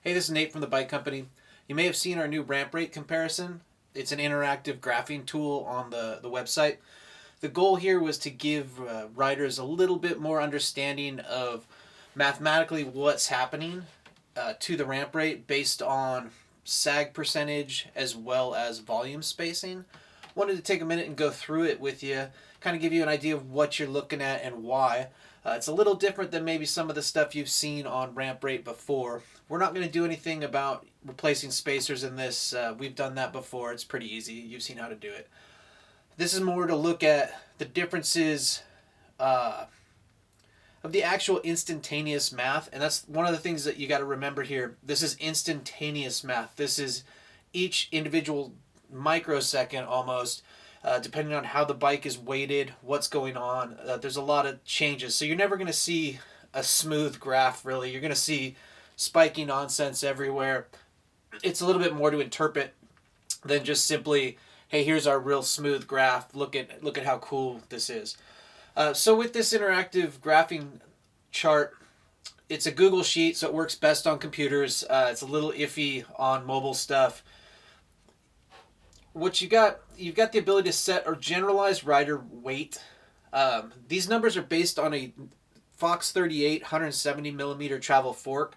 Hey, this is Nate from the Bike Company. You may have seen our new ramp rate comparison. It's an interactive graphing tool on the website. The goal here was to give riders a little bit more understanding of mathematically what's happening to the ramp rate based on sag percentage as well as volume spacing. Wanted to take a minute and go through it with you, kind of give you an idea of what you're looking at and why. It's a little different than maybe some of the stuff you've seen on ramp rate before. We're not going to do anything about replacing spacers in this. We've done that before. It's pretty easy. You've seen how to do it. This is more to look at the differences of the actual instantaneous math, and that's one of the things that you got to remember here. This is instantaneous math. This is each individual microsecond almost, depending on how the bike is weighted, what's going on. There's a lot of changes, so you're never going to see a smooth graph, really. You're going to see spiky nonsense everywhere. It's a little bit more to interpret than just simply, hey, here's our real smooth graph. Look at how cool this is. So with this interactive graphing chart, it's a Google sheet, so it works best on computers. It's a little iffy on mobile stuff. What you've got the ability to set a generalized rider weight. These numbers are based on a Fox 38 170 millimeter travel fork.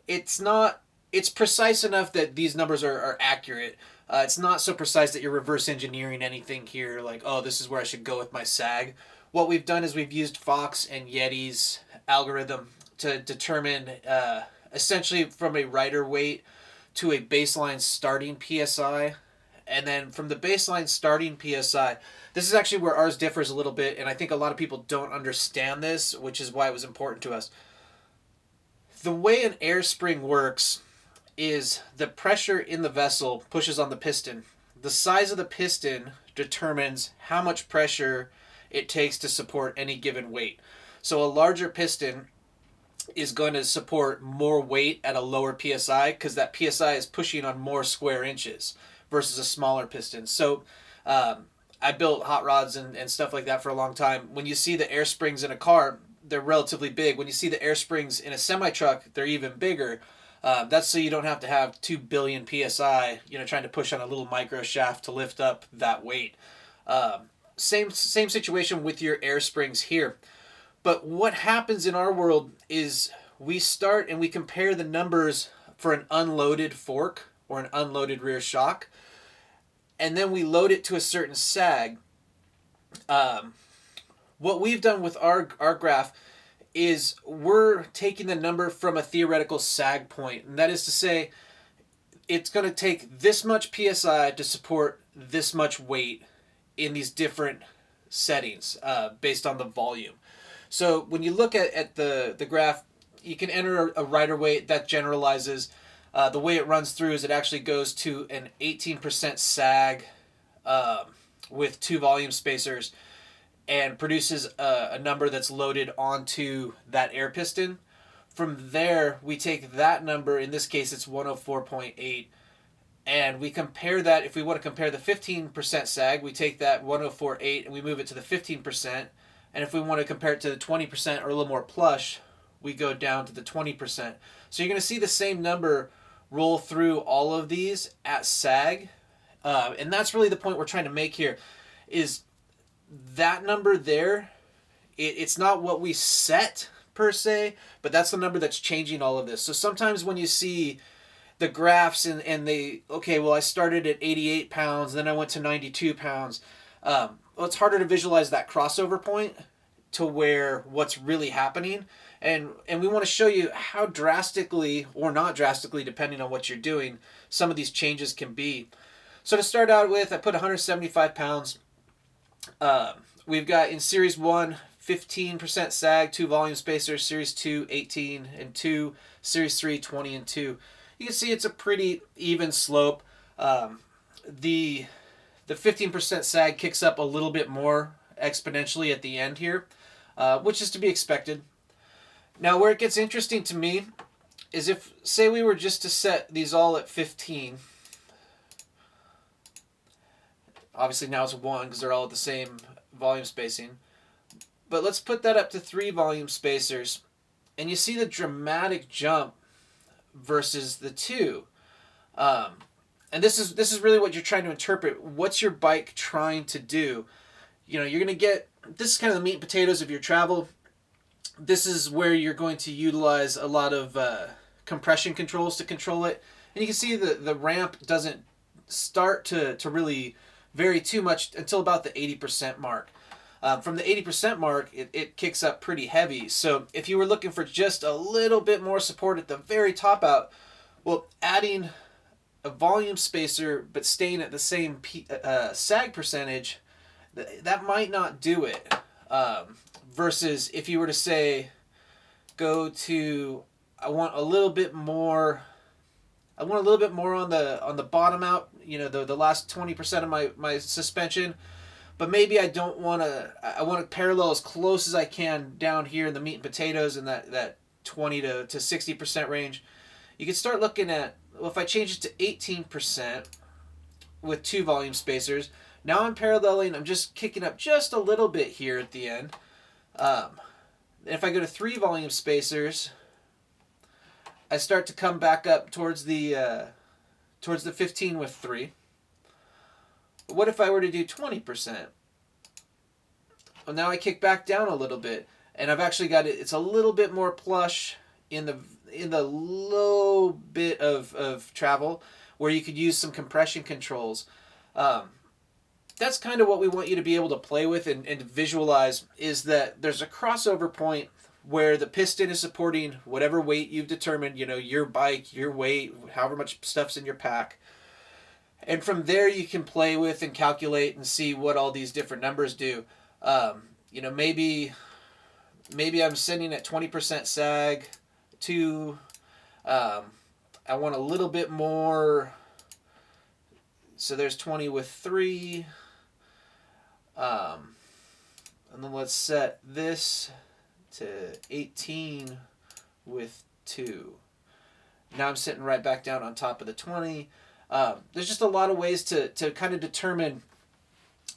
It's precise enough that these numbers are accurate. It's not so precise that you're reverse engineering anything here, like, oh, this is where I should go with my sag. What we've done is we've used Fox and Yeti's algorithm to determine essentially from a rider weight to a baseline starting PSI. And then from the baseline starting PSI, this is actually where ours differs a little bit, and I think a lot of people don't understand this, which is why it was important to us. The way an air spring works is the pressure in the vessel pushes on the piston. The size of the piston determines how much pressure it takes to support any given weight. So a larger piston is going to support more weight at a lower PSI because that PSI is pushing on more square inches versus a smaller piston. So I built hot rods and stuff like that for a long time. When you see the air springs in a car, they're relatively big. When you see the air springs in a semi-truck, they're even bigger. That's so you don't have to have 2 billion PSI, trying to push on a little micro shaft to lift up that weight. Same situation with your air springs here. But what happens in our world is we start and we compare the numbers for an unloaded fork or an unloaded rear shock, and then we load it to a certain sag. What we've done with our graph is we're taking the number from a theoretical sag point, and that is to say it's going to take this much PSI to support this much weight in these different settings based on the volume. So when you look at the graph, you can enter a rider weight that generalizes. The way it runs through is it actually goes to an 18% sag with 2 volume spacers and produces a number that's loaded onto that air piston. From there, we take that number, in this case it's 104.8, and we compare that. If we want to compare the 15% sag, we take that 104.8 and we move it to the 15%. And if we want to compare it to the 20% or a little more plush, we go down to the 20%. So you're going to see the same number roll through all of these at sag. And that's really the point we're trying to make here, is that number there, it's not what we set per se, but that's the number that's changing all of this. So sometimes when you see the graphs and they, okay, well, I started at 88 pounds, then I went to 92 pounds. Well, it's harder to visualize that crossover point to where what's really happening. And we want to show you how drastically, or not drastically, depending on what you're doing, some of these changes can be. So to start out with, I put 175 pounds. We've got in Series 1, 15% sag, 2 volume spacers, Series 2, 18 and 2, Series 3, 20 and 2. You can see it's a pretty even slope. The 15% sag kicks up a little bit more exponentially at the end here, which is to be expected. Now, where it gets interesting to me is if, say we were just to set these all at 15, obviously now it's 1 because they're all at the same volume spacing, but let's put that up to 3 volume spacers, and you see the dramatic jump versus the 2. Um, and this is really what you're trying to interpret. What's your bike trying to do? You're going to get, this is kind of the meat and potatoes of your travel. This is where you're going to utilize a lot of compression controls to control it. And you can see the ramp doesn't start to really vary too much until about the 80% mark. From the 80% mark, it kicks up pretty heavy. So if you were looking for just a little bit more support at the very top out, well, adding a volume spacer but staying at the same sag percentage, that might not do it. Versus if you were to say, go to, I want a little bit more on the bottom out, the last 20% of my suspension, but maybe I want to parallel as close as I can down here in the meat and potatoes in that 20 to 60% range. You can start looking at, well, if I change it to 18% with 2 volume spacers, now I'm paralleling, I'm just kicking up just a little bit here at the end. If I go to 3 volume spacers, I start to come back up towards the 15 with 3. What if I were to do 20%? Well, now I kick back down a little bit, and I've actually got it. It's a little bit more plush in the low bit of travel, where you could use some compression controls. That's kind of what we want you to be able to play with and to visualize, is that there's a crossover point where the piston is supporting whatever weight you've determined, your bike, your weight, however much stuff's in your pack. And from there you can play with and calculate and see what all these different numbers do. Maybe I'm sitting at 20% sag, I want a little bit more, so there's 20 with 3. And then let's set this to 18 with 2. Now I'm sitting right back down on top of the 20. There's just a lot of ways to kind of determine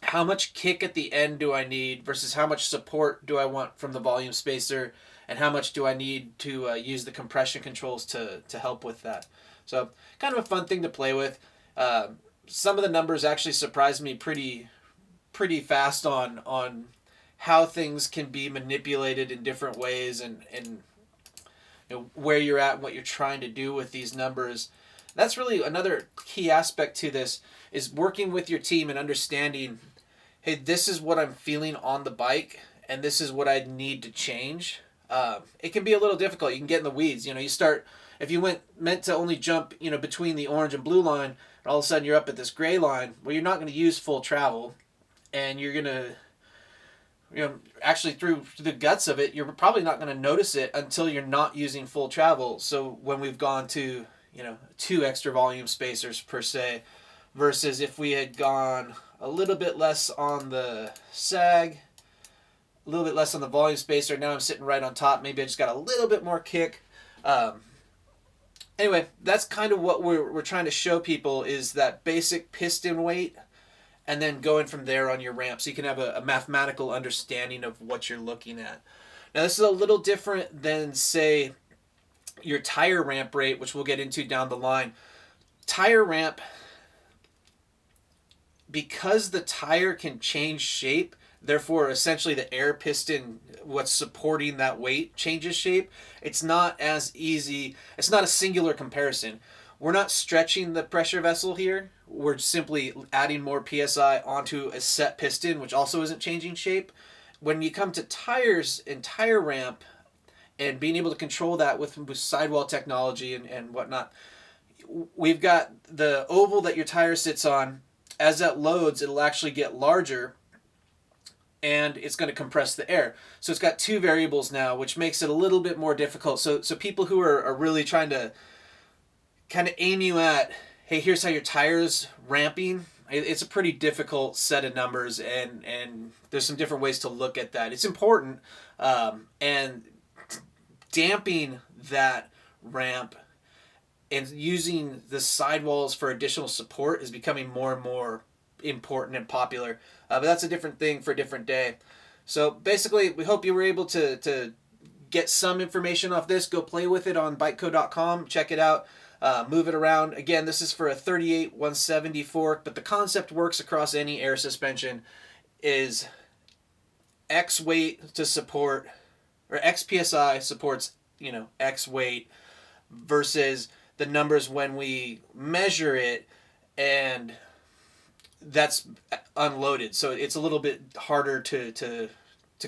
how much kick at the end do I need versus how much support do I want from the volume spacer, and how much do I need to use the compression controls to help with that. So kind of a fun thing to play with. Some of the numbers actually surprised me pretty fast on how things can be manipulated in different ways, and where you're at and what you're trying to do with these numbers. That's really another key aspect to this, is working with your team and understanding, hey, this is what I'm feeling on the bike, and this is what I need to change. It can be a little difficult. You can get in the weeds. You start, if you meant to only jump, between the orange and blue line, and all of a sudden you're up at this gray line, well, you're not going to use full travel, and you're going to, actually through the guts of it, you're probably not going to notice it until you're not using full travel. So when we've gone to, 2 extra volume spacers per se, versus if we had gone a little bit less on the sag, a little bit less on the volume spacer, now I'm sitting right on top, maybe I just got a little bit more kick. Anyway, that's kind of what we're trying to show people, is that basic piston weight, and then going from there on your ramp, so you can have a mathematical understanding of what you're looking at. Now, this is a little different than, say, your tire ramp rate, which we'll get into down the line. Tire ramp, because the tire can change shape, therefore essentially the air piston, what's supporting that weight, changes shape. It's not as easy. It's not a singular comparison. We're not stretching the pressure vessel here. We're simply adding more PSI onto a set piston, which also isn't changing shape. When you come to tires and tire ramp and being able to control that with sidewall technology and whatnot, we've got the oval that your tire sits on. As that loads, it'll actually get larger, and it's going to compress the air. So it's got 2 variables now, which makes it a little bit more difficult. So people who are really trying to kind of aim you at, hey, here's how your tire's ramping, it's a pretty difficult set of numbers, and there's some different ways to look at that. It's important, and damping that ramp and using the sidewalls for additional support is becoming more and more important and popular. But that's a different thing for a different day. So basically, we hope you were able to get some information off this, go play with it on BikeCo.com. Check it out. Move it around. Again, this is for a 38 170 fork, but the concept works across any air suspension. Is X weight to support, or X PSI supports, X weight versus the numbers when we measure it, and that's unloaded. So it's a little bit harder to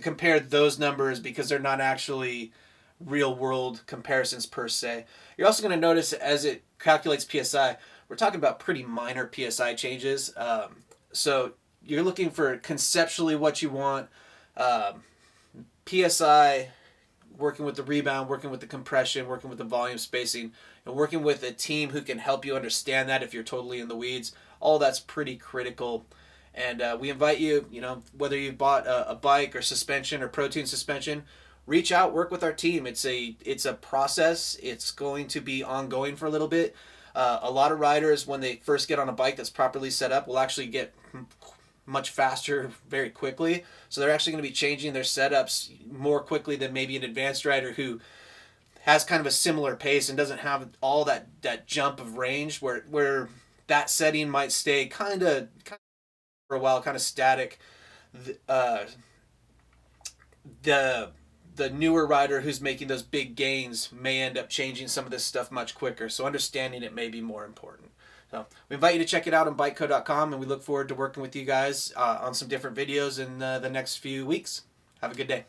compare those numbers because they're not actually real world comparisons per se. You're also going to notice as it calculates PSI, we're talking about pretty minor PSI changes. So you're looking for conceptually what you want. PSI, working with the rebound, working with the compression, working with the volume spacing, and working with a team who can help you understand that if you're totally in the weeds. All that's pretty critical. And we invite you, whether you bought a bike or suspension or Pro Tune suspension, reach out, work with our team. It's a process. It's going to be ongoing for a little bit. A lot of riders, when they first get on a bike that's properly set up, will actually get much faster very quickly. So they're actually going to be changing their setups more quickly than maybe an advanced rider who has kind of a similar pace and doesn't have all that jump of range where that setting might stay kind of for a while, kind of static. The newer rider who's making those big gains may end up changing some of this stuff much quicker. So understanding it may be more important. So we invite you to check it out on BikeCo.com, and we look forward to working with you guys on some different videos in the next few weeks. Have a good day.